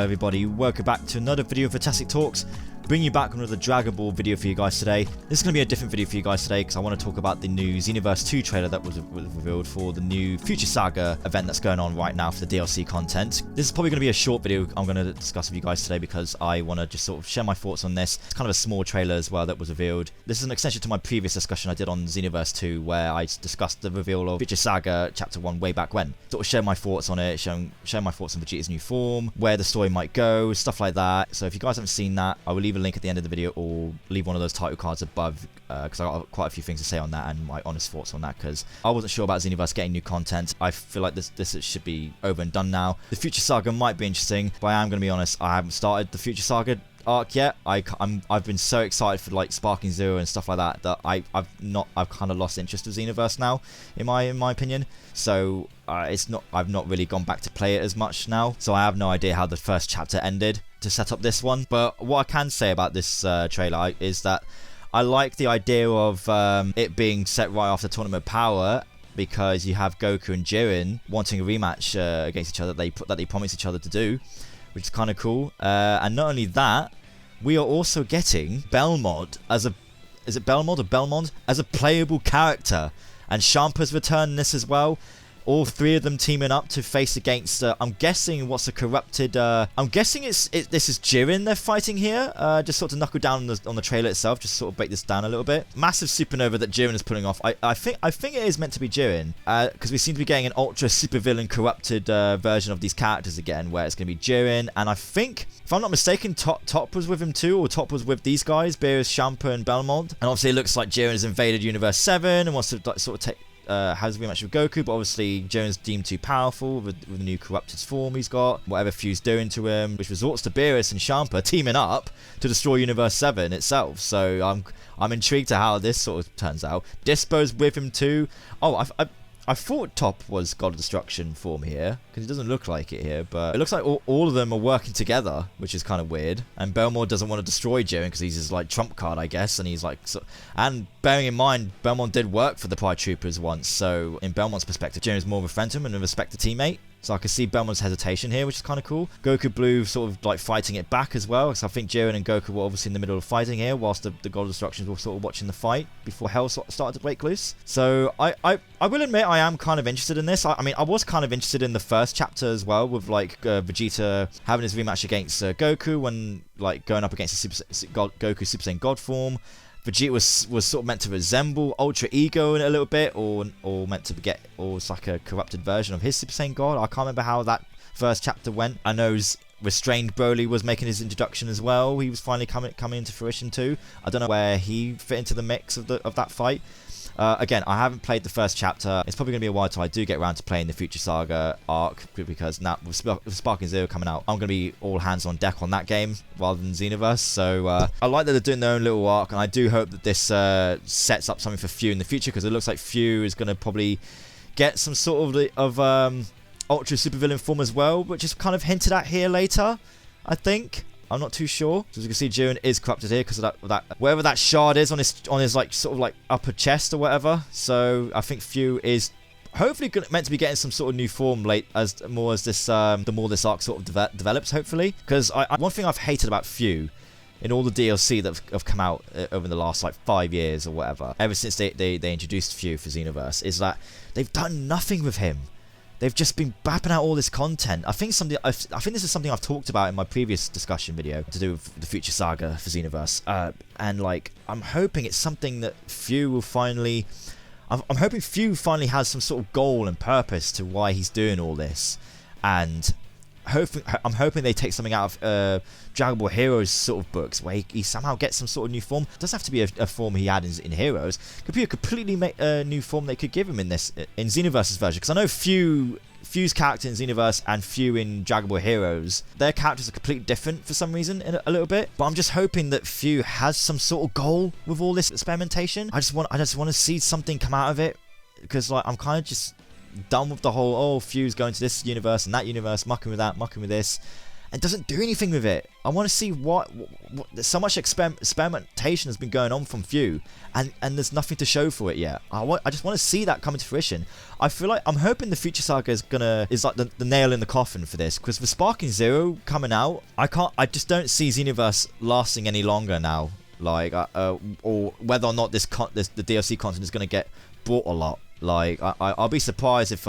Hello everybody, welcome back to another video of Fantastic Talks. Bringing you back another Dragon Ball video for you guys today. This is going to be a different video for you guys today because I want to talk about the new Xenoverse 2 trailer that was revealed for the new Future Saga event that's going on right now for the DLC content. This is probably going to be a short video I'm going to discuss with you guys today because I want to just sort of share my thoughts on this. It's kind of a small trailer as well that was revealed. This is an extension to my previous discussion I did on Xenoverse 2 where I discussed the reveal of Future Saga Chapter 1 way back when. Sort of share my thoughts on it, share my thoughts on Vegeta's new form, where the story might go, stuff like that. So if you guys haven't seen that, I will leave a link at the end of the video or leave one of those title cards above because I got quite a few things to say on that and my honest thoughts on that because I wasn't sure about Xenoverse getting new content. I feel like this should be over and done now. The Future Saga might be interesting, but I am going to be honest, I haven't started the Future Saga arc yet. I've been so excited for like Sparking Zero and stuff like that I've kind of lost interest with Xenoverse now in my opinion. So I've not really gone back to play it as much now. So I have no idea how the first chapter ended to set up this one. But what I can say about this trailer is that I like the idea of it being set right after Tournament of Power, because you have Goku and Jiren wanting a rematch against each other that they promised each other to do, which is kind of cool. And not only that, we are also getting Belmod as is it Belmod or Belmond as a playable character, and Champa's returning this as well. All three of them teaming up to face against, I'm guessing what's a corrupted, I'm guessing this is Jiren they're fighting here, just sort of knuckle down on the trailer itself, just sort of break this down a little bit. Massive supernova that Jiren is pulling off. I think it is meant to be Jiren, because we seem to be getting an ultra super villain corrupted version of these characters again, where it's going to be Jiren, and I think, if I'm not mistaken, Top was with him too, or Top was with these guys, Beerus, Champa and Belmod, and obviously it looks like Jiren has invaded Universe 7 and wants to like, sort of take has a rematch with Goku, but obviously Jiren's deemed too powerful with the new corrupted form he's got, whatever Fu's doing to him, which resorts to Beerus and Champa teaming up to destroy Universe 7 itself. So I'm intrigued to how this sort of turns out. Dyspo's with him too. Oh, I thought Top was God of Destruction form here, because he doesn't look like it here, but it looks like all of them are working together, which is kind of weird. And Belmod doesn't want to destroy Jiren because he's his like trump card, I guess, and he's like, and bearing in mind, Belmod did work for the Pride Troopers once, so in Belmod's perspective, Jiren is more of a friend to him and a respected teammate. So I can see Belmod's hesitation here, which is kind of cool. Goku Blue sort of like fighting it back as well, because I think Jiren and Goku were obviously in the middle of fighting here, whilst the God of Destructions were sort of watching the fight before Hell started to break loose. So I will admit I am kind of interested in this. I mean, I was kind of interested in the first chapter as well, with like Vegeta having his rematch against Goku when like going up against the Goku Super Saiyan God form. Vegeta was sort of meant to resemble Ultra Ego in a little bit, or meant to get, or it's like a corrupted version of his Super Saiyan God. I can't remember how that first chapter went. I know Restrained Broly was making his introduction as well. He was finally coming into fruition too. I don't know where he fit into the mix of that fight. Again, I haven't played the first chapter. It's probably going to be a while till I do get around to playing the Future Saga arc, because now with Sparking Zero coming out, I'm going to be all hands on deck on that game rather than Xenoverse. So I like that they're doing their own little arc, and I do hope that this sets up something for Fu in the future, because it looks like Fu is going to probably get some sort of ultra supervillain form as well, which is kind of hinted at here later, I think. I'm not too sure. So as you can see, Jiren is corrupted here because of that whatever that shard is on his like sort of like upper chest or whatever. So I think Fu is hopefully meant to be getting some sort of new form the more this arc sort of develops, hopefully. Because one thing I've hated about Fu in all the DLC that have come out over the last like 5 years or whatever, ever since they introduced Fu for Xenoverse, is that they've done nothing with him. They've just been bapping out all this content. I think this is something I've talked about in my previous discussion video to do with the Future Saga for Xenoverse. And like, I'm hoping it's something that Fu will finally... I'm hoping Fu finally has some sort of goal and purpose to why he's doing all this. And I'm hoping they take something out of Dragon Ball Heroes sort of books, where he somehow gets some sort of new form. It doesn't have to be a form he had in Heroes. It could be a completely new form they could give him in Xenoverse's version. Because I know Fu's character in Xenoverse and Fu in Dragon Ball Heroes, their characters are completely different for some reason, a little bit. But I'm just hoping that Fu has some sort of goal with all this experimentation. I just want to see something come out of it, because like I'm kind of just done with the whole Fu's going to this universe and that universe, mucking with that, mucking with this, and doesn't do anything with it. I want to see what so much experimentation has been going on from Few, and there's nothing to show for it yet. I just want to see that coming to fruition. I feel like I'm hoping the Future Saga is like the nail in the coffin for this, because with Sparking Zero coming out, I just don't see Xenoverse lasting any longer now. Like, or whether or not the DLC content is going to get bought a lot. Like, I'll be surprised if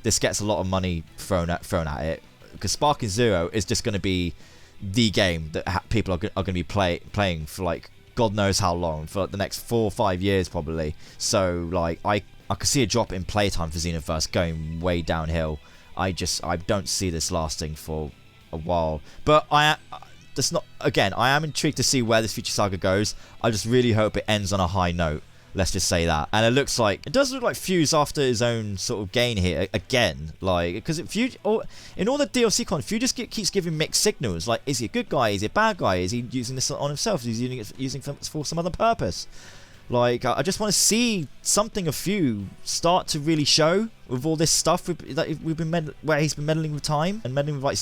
this gets a lot of money thrown at it, because Sparking Zero is just going to be the game that people are going to be playing for, like, God knows how long, for like the next 4 or 5 years probably. So, like, I could see a drop in playtime for Xenoverse going way downhill. I don't see this lasting for a while. But I am intrigued to see where this Future Saga goes. I just really hope it ends on a high note. Let's just say that. And it does look like Few's after his own sort of gain here again. Like, because in all the DLC content, Few just keeps giving mixed signals. Like, is he a good guy? Is he a bad guy? Is he using this on himself? Is he using it for some other purpose? Like, I just want to see something of Few start to really show with all this stuff where he's been meddling with time and meddling with, like,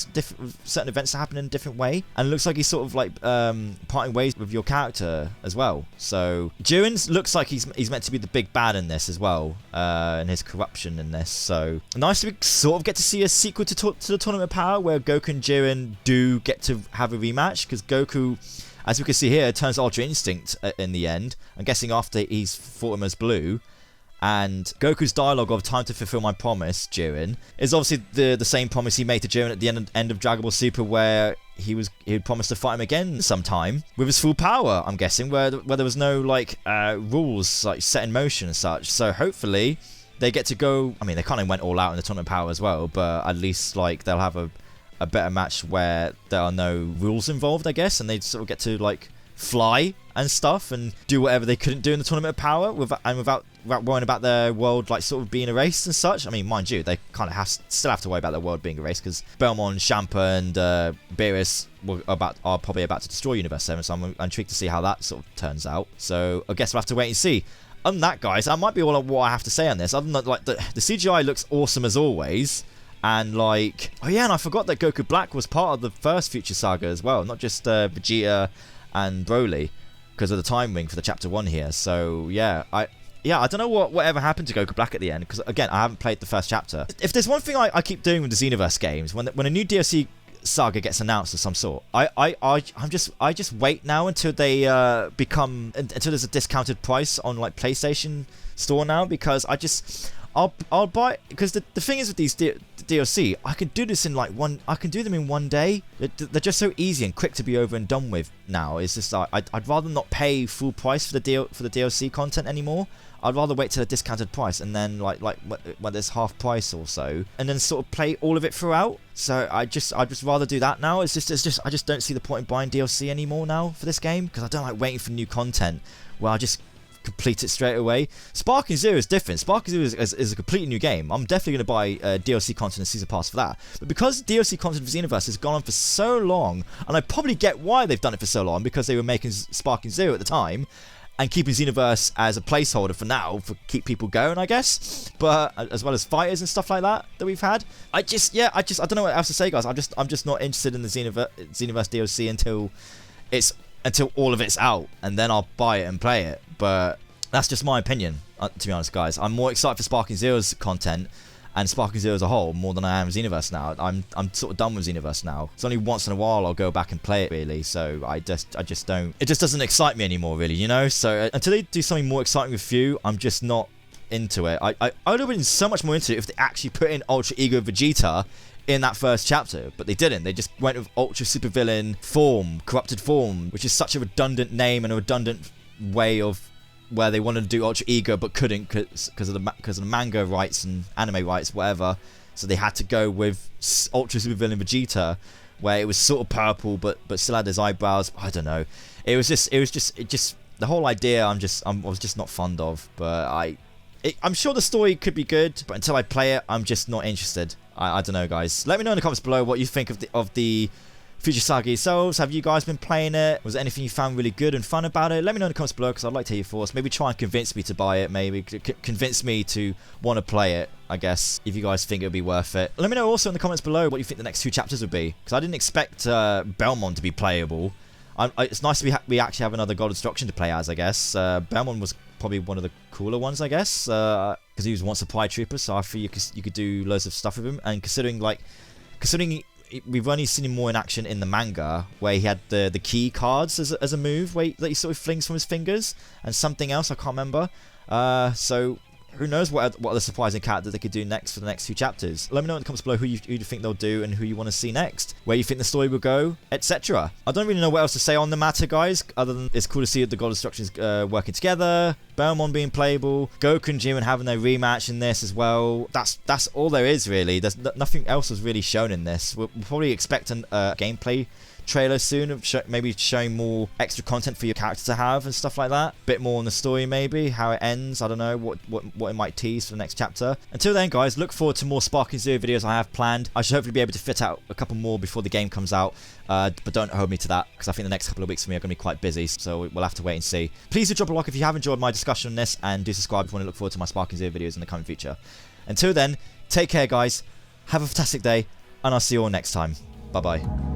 certain events that happen in a different way. And it looks like he's sort of like parting ways with your character as well. So Jiren looks like he's meant to be the big bad in this as well, and his corruption in this. So nice to sort of get to see a sequel to the Tournament of Power where Goku and Jiren do get to have a rematch, because Goku, as we can see here, turns Ultra Instinct in the end. I'm guessing after he's fought him as Blue. And Goku's dialogue of "Time to fulfill my promise, Jiren," is obviously the same promise he made to Jiren at the end of Dragon Ball Super, where he had promised to fight him again sometime with his full power, I'm guessing, where there was no, like, rules, like, set in motion and such. So hopefully they get to go. I mean, they kind of went all out in the Tournament of Power as well, but at least, like, they'll have a better match where there are no rules involved, I guess, and they sort of get to, like, fly and stuff and do whatever they couldn't do in the Tournament of Power without worrying about their world, like, sort of being erased and such. I mean, mind you, they kind of still have to worry about their world being erased, because Belmod, Champa, and Beerus are probably about to destroy Universe 7, so I'm intrigued to see how that sort of turns out. So I guess we'll have to wait and see. Other than that, guys, that might be all of what I have to say on this. Other than that, like, the CGI looks awesome as always. And, like, oh yeah, and I forgot that Goku Black was part of the first Future Saga as well, not just Vegeta and Broly, because of the time ring for the Chapter 1 here. So yeah, I don't know whatever happened to Goku Black at the end, because again, I haven't played the first chapter. If there's one thing I keep doing with the Xenoverse games, when a new DLC saga gets announced of some sort, I just wait now until they until there's a discounted price on, like, PlayStation Store now, because I'll buy, because the thing is with these DLC, I can do this in, like, I can do them in one day. They're just so easy and quick to be over and done with now. It's just like, I'd rather not pay full price for the DLC content anymore. I'd rather wait till a discounted price, and then like when there's half price or so, and then sort of play all of it throughout. So I'd just rather do that now. It's just I just don't see the point in buying DLC anymore now for this game, because I don't like waiting for new content where I just complete it straight away. Sparking Zero is different. Sparking Zero is a completely new game. I'm definitely going to buy DLC content and Season Pass for that. But because DLC content for Xenoverse has gone on for so long, and I probably get why they've done it for so long, because they were making Sparking Zero at the time, and keeping Xenoverse as a placeholder for now, for keep people going, I guess. But as well as fighters and stuff like that we've had. I don't know what else to say, guys. I'm just not interested in the Xenoverse DLC until all of it's out, and then I'll buy it and play it. But that's just my opinion, to be honest, guys. I'm more excited for Sparking Zero's content and Sparking Zero as a whole more than I am Xenoverse now. I'm sort of done with Xenoverse now. It's only once in a while I'll go back and play it, really. So I just don't. It just doesn't excite me anymore, really, you know. So until they do something more exciting with Few, I'm just not into it. I would have been so much more into it if they actually put in Ultra Ego Vegeta in that first chapter, but they didn't. They just went with Ultra Supervillain form, corrupted form, which is such a redundant name and a redundant way of where they wanted to do Ultra Ego but couldn't because of the manga rights and anime rights, whatever. So they had to go with Ultra Supervillain Vegeta, where it was sort of purple but still had his eyebrows. I don't know. It was just the whole idea. I was just not fond of. But I'm sure the story could be good, but until I play it, I'm just not interested. I don't know, guys. Let me know in the comments below what you think of the Future Saga yourselves, have you guys been playing it? Was there anything you found really good and fun about it? Let me know in the comments below, because I'd like to hear your thoughts. Maybe try and convince me to buy it, maybe convince me to want to play it, I guess, if you guys think it would be worth it. Let me know also in the comments below what you think the next 2 chapters would be, because I didn't expect Belmod to be playable. It's nice to we actually have another God of Destruction to play as, I guess. Belmod was probably one of the cooler ones, I guess, because he was once a supply trooper, so I feel you could do loads of stuff with him. And considering we've only seen him more in action in the manga, where he had the key cards as a move that he sort of flings from his fingers, and something else I can't remember. So who knows what other surprising characters they could do next for the next 2 chapters. Let me know in the comments below who you think they'll do and who you want to see next, where you think the story will go, etc. I don't really know what else to say on the matter, guys, other than it's cool to see the God of Destructions working together, Belmod being playable, Goku and Jiren having their rematch in this as well. That's all there is, really. There's nothing else was really shown in this. We'll probably expect a gameplay trailer soon of maybe showing more extra content for your character to have and stuff like that. Bit more on the story, maybe how it ends. I don't know what it might tease for the next chapter. Until then, guys, look forward to more Sparking Zero videos I have planned. I should hopefully be able to fit out a couple more before the game comes out, but don't hold me to that, because I think the next couple of weeks for me are going to be quite busy, so we'll have to wait and see. Please do drop a like if you have enjoyed my discussion on this, and do subscribe if you want to look forward to my Sparking Zero videos in the coming future. Until then, take care, guys. Have a fantastic day, and I'll see you all next time. Bye bye.